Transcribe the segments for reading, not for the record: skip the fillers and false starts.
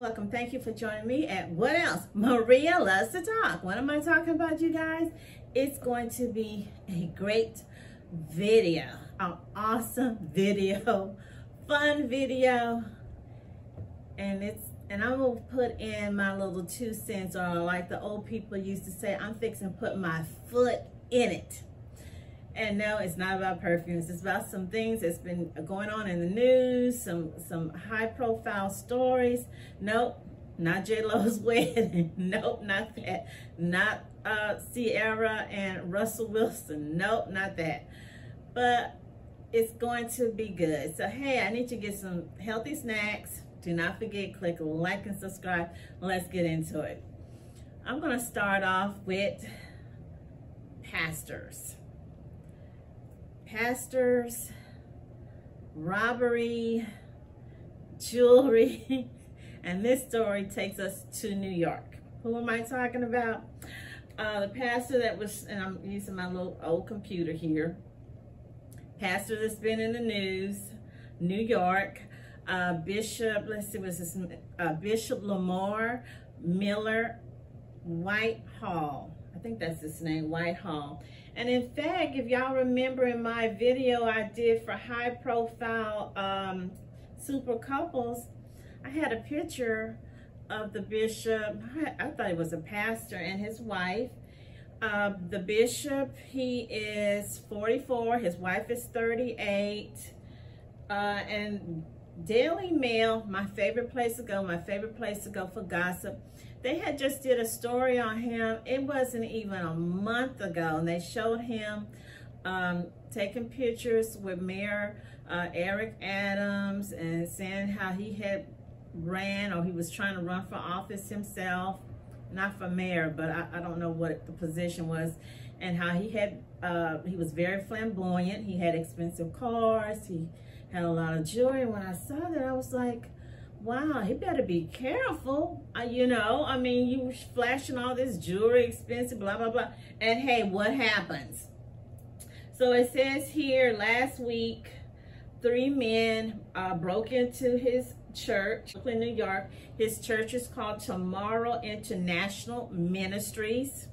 Welcome. Thank you for joining me at What Else? Maria Loves to Talk. What am I talking about, you guys? It's going to be a great video, an awesome video, fun video, and I'm gonna put in my little 2 cents, or like the old people used to say, I'm fixing to put my foot in it. And no, it's not about perfumes. It's about some things that's been going on in the news, some high-profile stories. Nope, not J-Lo's wedding. Nope, not that. Not Sierra and Russell Wilson. Nope, not that. But it's going to be good. So, hey, I need to get some healthy snacks. Do not forget, click like and subscribe. Let's get into it. I'm going to start off with pastors. Pastors, robbery, jewelry, and this story takes us to New York. Who am I talking about? The pastor that was, and I'm using my little old computer here, pastor that's been in the news, New York, Bishop, let's see, what's his name? Bishop Lamor Miller Whitehead. I think that's his name, Whitehead. And in fact, if y'all remember in my video I did for high profile super couples, I had a picture of the bishop. I thought he was a pastor, and his wife. The bishop, he is 44, his wife is 38. And Daily Mail, my favorite place to go for gossip. They had just did a story on him. It wasn't even a month ago, and they showed him taking pictures with Mayor Eric Adams and saying how he had ran, or he was trying to run for office himself, not for mayor, but I don't know what the position was, and how he was very flamboyant. He had expensive cars. He had a lot of jewelry. And when I saw that, I was like, wow, he better be careful. You know, I mean, you flashing all this jewelry, expensive, blah, blah, blah. And hey, what happens? So it says here, last week, 3 men broke into his church in New York. His church is called Tomorrow International Ministries.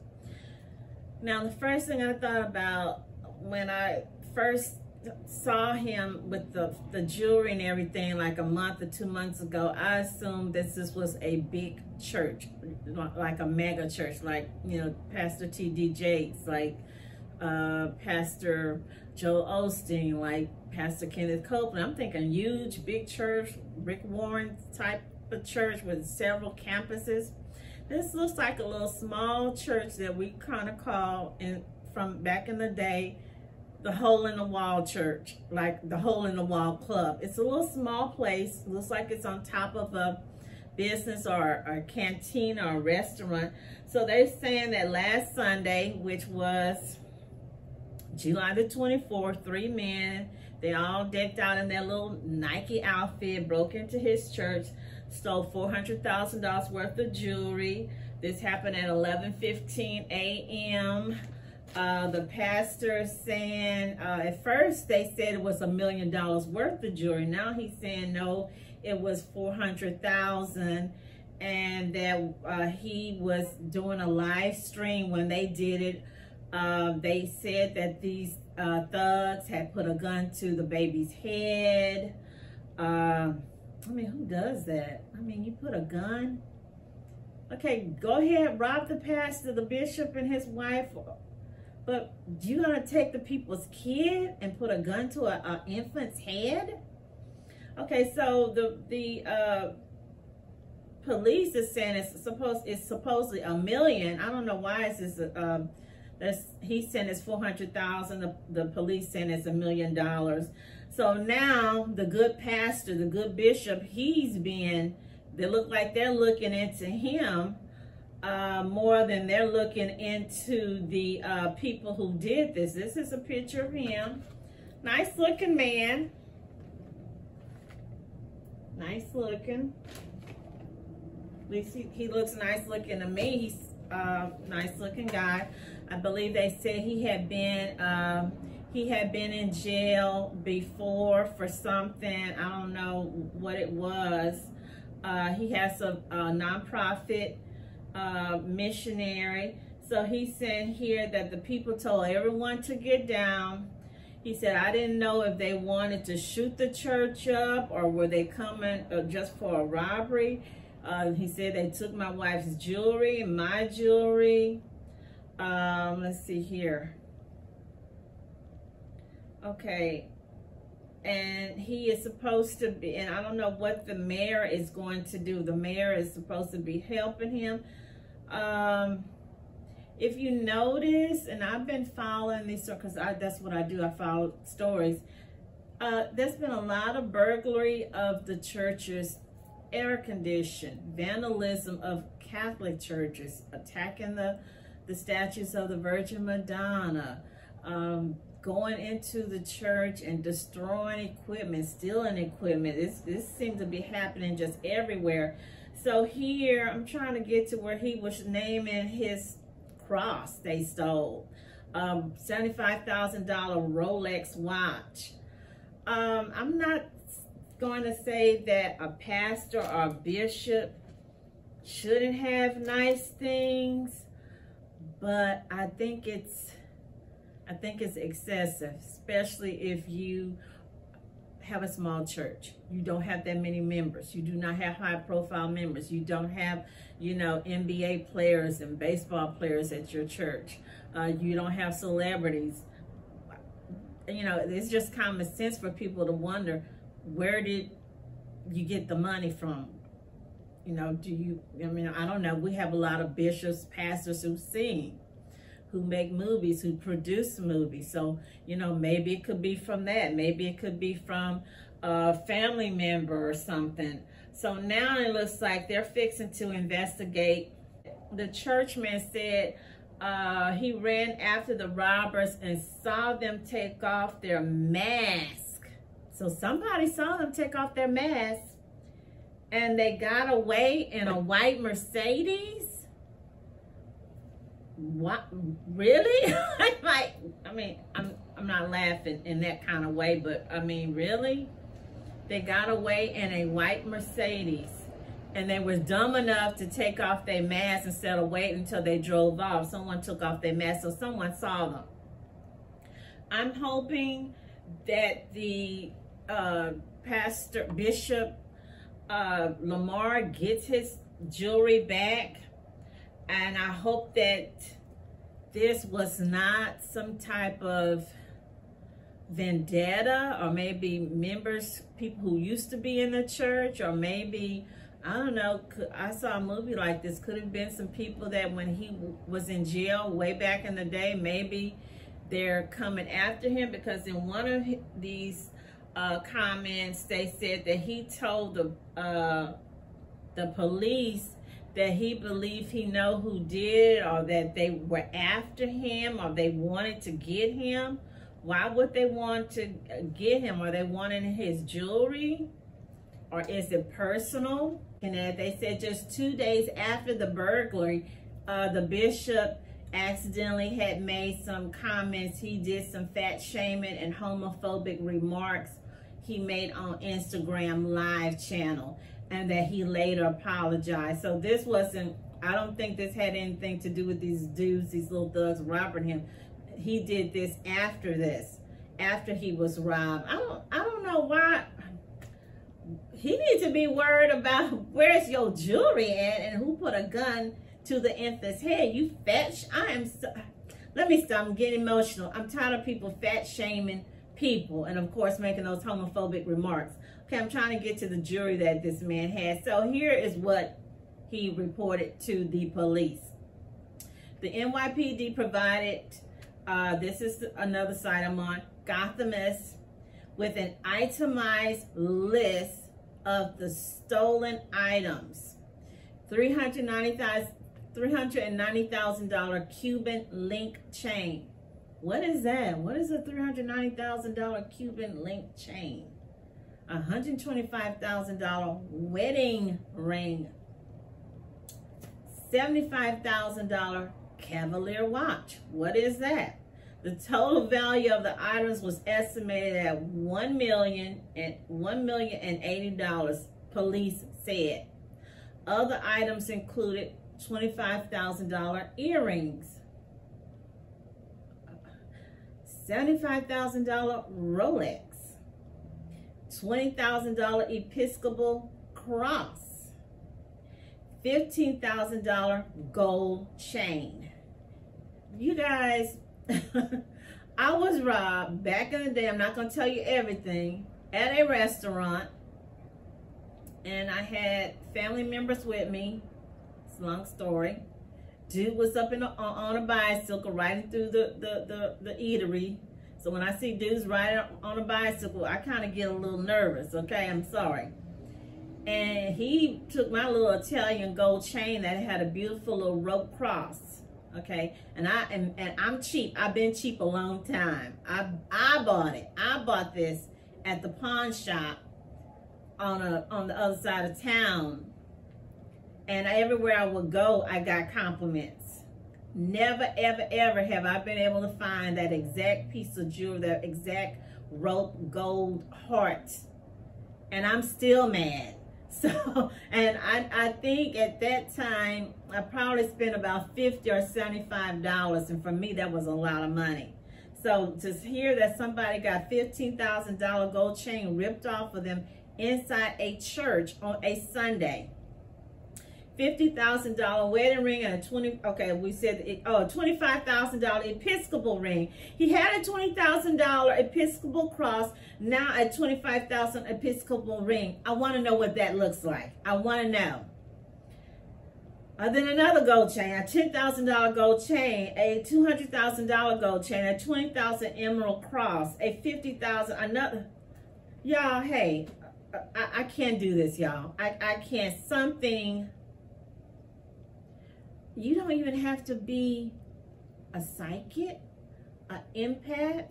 Now, the first thing I thought about when I first saw him with the jewelry and everything like a month or 2 months ago, I assumed this was a big church, like a mega church, like, you know, Pastor T.D. Jakes, like Pastor Joel Osteen, like Pastor Kenneth Copeland. I'm thinking huge, big church, Rick Warren type of church with several campuses. This looks like a little small church that we kind of call, from back in the day, the hole in the wall church, like the hole in the wall club. It's a little small place. It looks like it's on top of a business or a canteen or a restaurant. So they're saying that last Sunday, which was July the 24th, 3 men, they all decked out in their little Nike outfit, broke into his church, stole $400,000 worth of jewelry. This happened at 11:15 a.m. The pastor saying, at first they said it was $1 million worth of jewelry. Now he's saying, no, it was $400,000, and that he was doing a live stream when they did it. They said that these thugs had put a gun to the baby's head. I mean, who does that? I mean, you put a gun? Okay, go ahead, rob the pastor, the bishop, and his wife. But you gonna take the people's kid and put a gun to an infant's head? Okay, so the police is saying it's supposedly $1 million. I don't know why it's this. He's saying it's $400,000. The police saying it's $1 million. So now the good pastor, the good bishop, they look like they're looking into him more than they're looking into the people who did this. This is a picture of him. Nice looking man. Nice looking. At least he looks nice looking to me. He's a nice looking guy. I believe they said he had been in jail before for something. I don't know what it was. He has a nonprofit missionary. So he said here that the people told everyone to get down. He said, I didn't know if they wanted to shoot the church up or were they coming just for a robbery. He said they took my wife's jewelry and my jewelry. Let's see here. Okay. And he is supposed to be, and I don't know what the mayor is going to do. The mayor is supposed to be helping him. If you notice, and I've been following these stories, because that's what I do, I follow stories. There's been a lot of burglary of the churches, air condition, vandalism of Catholic churches, attacking the statues of the Virgin Madonna, going into the church and destroying equipment, stealing equipment. This seems to be happening just everywhere. So here, I'm trying to get to where he was naming his cross they stole. $75,000 Rolex watch. I'm not going to say that a pastor or a bishop shouldn't have nice things, but I think it's excessive, especially if you have a small church. You don't have that many members. You do not have high profile members. You don't have, NBA players and baseball players at your church. You don't have celebrities. It's just common sense for people to wonder, where did you get the money from? I don't know. We have a lot of bishops, pastors who sing, who make movies, who produce movies. So, maybe it could be from that. Maybe it could be from a family member or something. So now it looks like they're fixing to investigate. The churchman said he ran after the robbers and saw them take off their mask. So somebody saw them take off their mask and they got away in a white Mercedes. What, really? I'm not laughing in that kind of way, but really? They got away in a white Mercedes and they were dumb enough to take off their mask instead of waiting until they drove off. Someone took off their mask, so someone saw them. I'm hoping that the Bishop Lamor gets his jewelry back. And I hope that this was not some type of vendetta, or maybe members, people who used to be in the church, or maybe, I don't know, I saw a movie like this. Could have been some people that when he was in jail way back in the day, maybe they're coming after him, because in one of these comments, they said that he told the police that he believed he know who did, or that they were after him, or they wanted to get him. Why would they want to get him? Are they wanting his jewelry? Or is it personal? And they said just 2 days after the burglary, the bishop accidentally had made some comments. He did some fat shaming and homophobic remarks he made on Instagram live channel, and that he later apologized. So this wasn't, I don't think this had anything to do with these dudes, these little thugs robbing him. He did this, after he was robbed. I don't know why. He needs to be worried about where's your jewelry at and who put a gun to the infant's head. You fat, let me stop, I'm getting emotional. I'm tired of people fat shaming people, and of course making those homophobic remarks. Okay, I'm trying to get to the jury that this man had. So here is what he reported to the police. The NYPD provided, this is another site I'm on, Gothamist, with an itemized list of the stolen items. $390,000 Cuban link chain. What is that? What is a $390,000 Cuban link chain? $125,000 wedding ring. $75,000 Cavalier watch. What is that? The total value of the items was estimated at $1,080,000, police said. Other items included $25,000 earrings, $75,000 Rolex, $20,000 Episcopal cross, $15,000 gold chain. You guys, I was robbed back in the day. I'm not going to tell you everything. At a restaurant, and I had family members with me. It's a long story. Dude was up on a bicycle riding through the eatery. So when I see dudes riding on a bicycle, I kind of get a little nervous, okay? I'm sorry. And he took my little Italian gold chain that had a beautiful little rope cross, okay? And I'm cheap. I've been cheap a long time. I bought it. I bought this at the pawn shop on the other side of town. And everywhere I would go, I got compliments. Never, ever, ever have I been able to find that exact piece of jewelry, that exact rope gold heart. And I'm still mad. So, and I think at that time, I probably spent about $50 or $75. And for me, that was a lot of money. So to hear that somebody got $15,000 gold chain ripped off of them inside a church on a Sunday. $50,000 wedding ring and a $25,000 Episcopal ring. He had a $20,000 Episcopal cross, now a $25,000 Episcopal ring. I want to know what that looks like. I want to know. Then another gold chain, a $10,000 gold chain, a $200,000 gold chain, a $20,000 emerald cross, a $50,000, another. Y'all, hey, I can't do this, y'all. I can't. Something. You don't even have to be a psychic, an empath.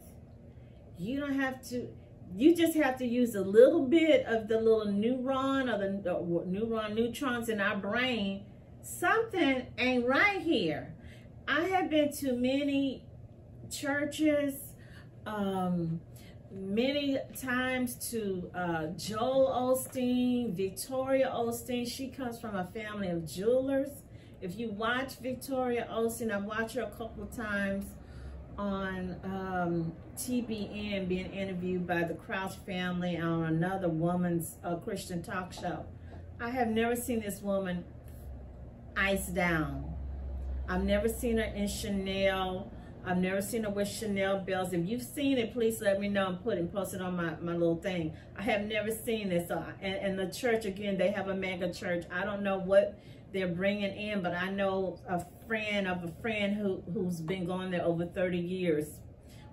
You don't have to, you just have to use a little bit of the little neuron or the neutrons in our brain. Something ain't right here. I have been to many churches, many times to Joel Osteen, Victoria Osteen. She comes from a family of jewelers. If you watch Victoria Osteen, I've watched her a couple of times on TBN, being interviewed by the Crouch family on another woman's Christian talk show. I have never seen this woman iced down. I've never seen her in Chanel. I've never seen her with Chanel bells. If you've seen it, please let me know and post it on my little thing. I have never seen this. And the church, again, they have a mega church. I don't know what they're bringing in, but I know a friend of a friend who's been going there over 30 years.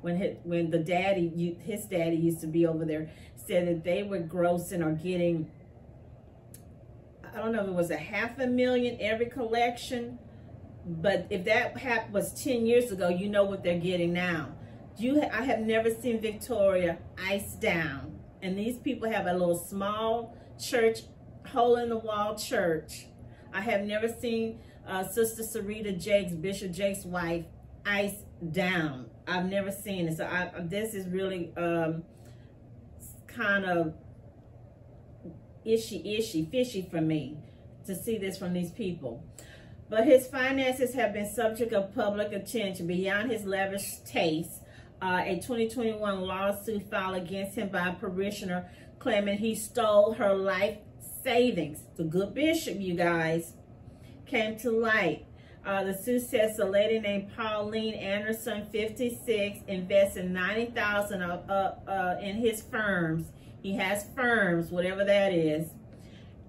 When his daddy used to be over there, said that they were grossing or getting, I don't know if it was $500,000 every collection, but if that was 10 years ago, you know what they're getting now. I have never seen Victoria iced down, and these people have a little small church, hole-in-the-wall church. I have never seen Sister Sarita Jakes, Bishop Jakes' wife, iced down. I've never seen it. So this is really kind of fishy for me to see this from these people. But his finances have been subject of public attention beyond his lavish taste. A 2021 lawsuit filed against him by a parishioner claiming he stole her life savings. The good bishop, you guys, came to light. The suit says a lady named Pauline Anderson, 56, invested $90,000 in his firms. He has firms, whatever that is,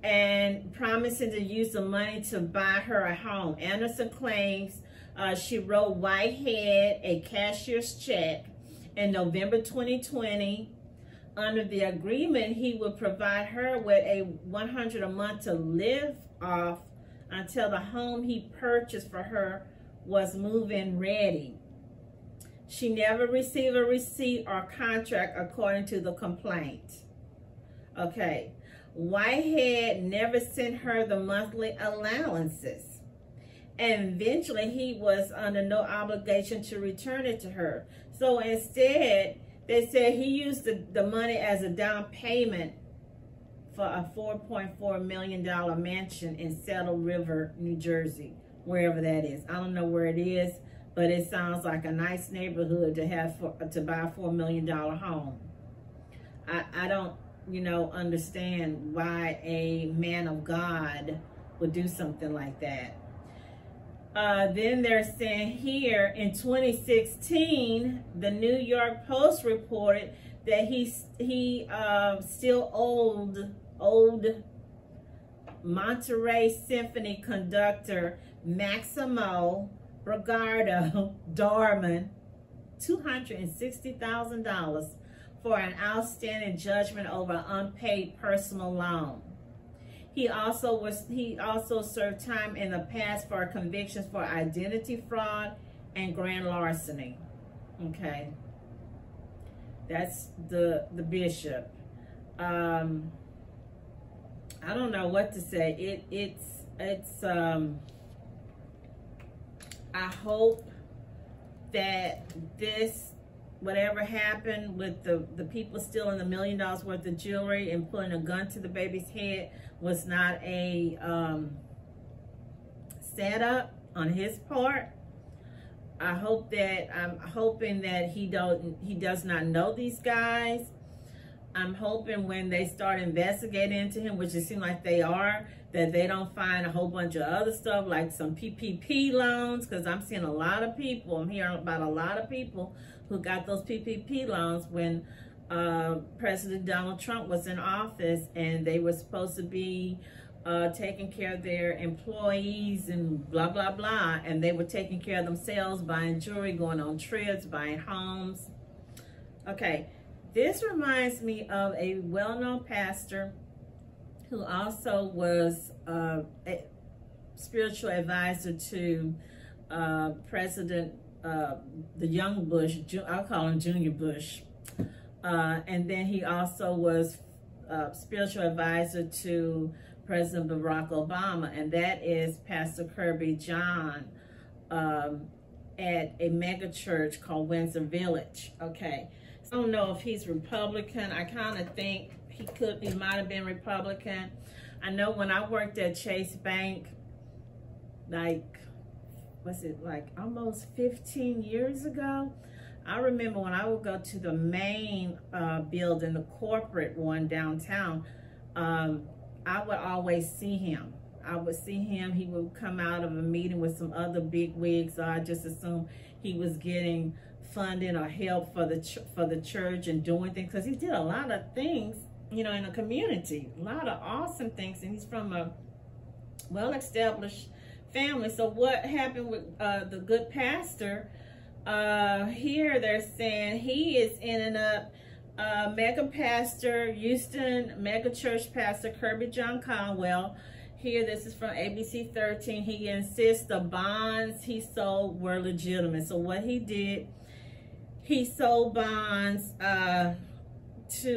and promising to use the money to buy her a home. Anderson claims she wrote Whitehead a cashier's check in November 2020. Under the agreement, he would provide her with $100 a month to live off until the home he purchased for her was move-in ready. She never received a receipt or contract according to the complaint. Okay, Whitehead never sent her the monthly allowances, and eventually he was under no obligation to return it to her. So instead, they said he used the money as a down payment for a $4.4 million mansion in Saddle River, New Jersey, wherever that is. I don't know where it is, but it sounds like a nice neighborhood to have to buy a $4 million home. I don't, understand why a man of God would do something like that. Then they're saying here in 2016, the New York Post reported that he still owed Monterey Symphony conductor Maximo Bragardo Darman $260,000 for an outstanding judgment over an unpaid personal loan. He also served time in the past for convictions for identity fraud and grand larceny. Okay, that's the bishop. I don't know what to say. It's I hope that whatever happened with the people stealing the $1 million worth of jewelry and putting a gun to the baby's head was not a setup on his part. I'm hoping that he does not know these guys. I'm hoping when they start investigating into him, which it seems like they are, that they don't find a whole bunch of other stuff like some PPP loans, because I'm seeing a lot of people, I'm hearing about a lot of people who got those PPP loans when President Donald Trump was in office, and they were supposed to be taking care of their employees and blah, blah, blah, and they were taking care of themselves, buying jewelry, going on trips, buying homes. Okay, this reminds me of a well-known pastor who also was a spiritual advisor to President, the young Bush, I'll call him Junior Bush. And then he also was spiritual advisor to President Barack Obama, and that is Pastor Kirbyjon at a mega church called Windsor Village. Okay, so I don't know if he's Republican. I kind of think he might have been Republican. I know when I worked at Chase Bank, like almost 15 years ago, I remember when I would go to the main building, the corporate one downtown, I would always see him. He would come out of a meeting with some other big wigs, so I just assumed he was getting funding or help for the church and doing things, because he did a lot of things, in the community, a lot of awesome things, and he's from a well-established family. So what happened with the good pastor? Here they're saying he is ending up mega pastor, Houston mega church pastor Kirbyjon Caldwell. Here, this is from ABC 13. He insists the bonds he sold were legitimate. So what he did, he sold bonds to,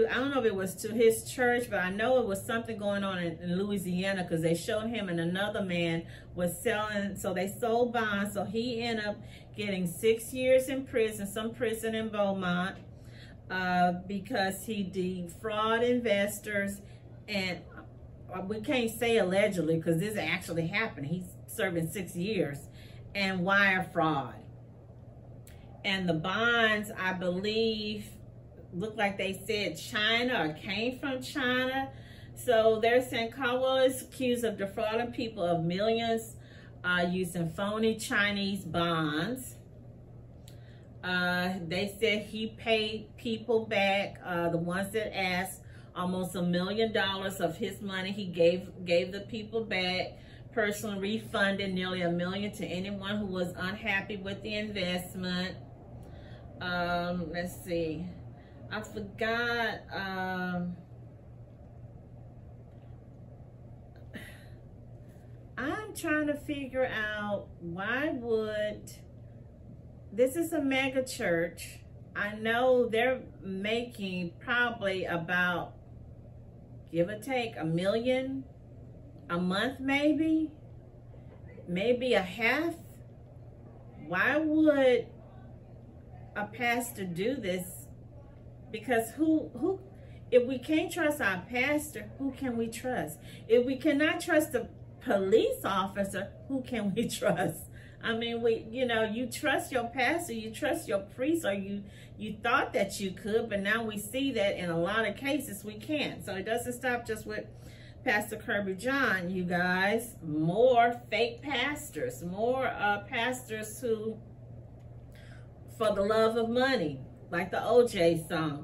I don't know if it was to his church, but I know it was something going on in Louisiana, because they showed him and another man was selling. So they sold bonds. So he ended up getting 6 years in prison, some prison in Beaumont, because he defrauded investors, and we can't say allegedly because this actually happened. He's serving 6 years, and wire fraud. And the bonds, I believe, look like they said China or came from China. So they're saying Caldwell is accused of defrauding people of millions using phony Chinese bonds. They said he paid people back, the ones that asked, almost $1 million of his money. He gave the people back, personally refunded nearly $1 million to anyone who was unhappy with the investment. Let's see, I forgot. I'm trying to figure out, why would, this is a mega church. I know they're making probably about, give or take, $1 million a month, maybe a half. Why would a pastor do this? Because who If we can't trust our pastor, who can we trust? If we cannot trust the police officer, who can we trust? I mean, you trust your pastor, you trust your priest, or you thought that you could, but now we see that in a lot of cases we can't. So it doesn't stop just with Pastor Kirbyjon, you guys. More fake pastors, more pastors who, for the love of money, like the OJ song.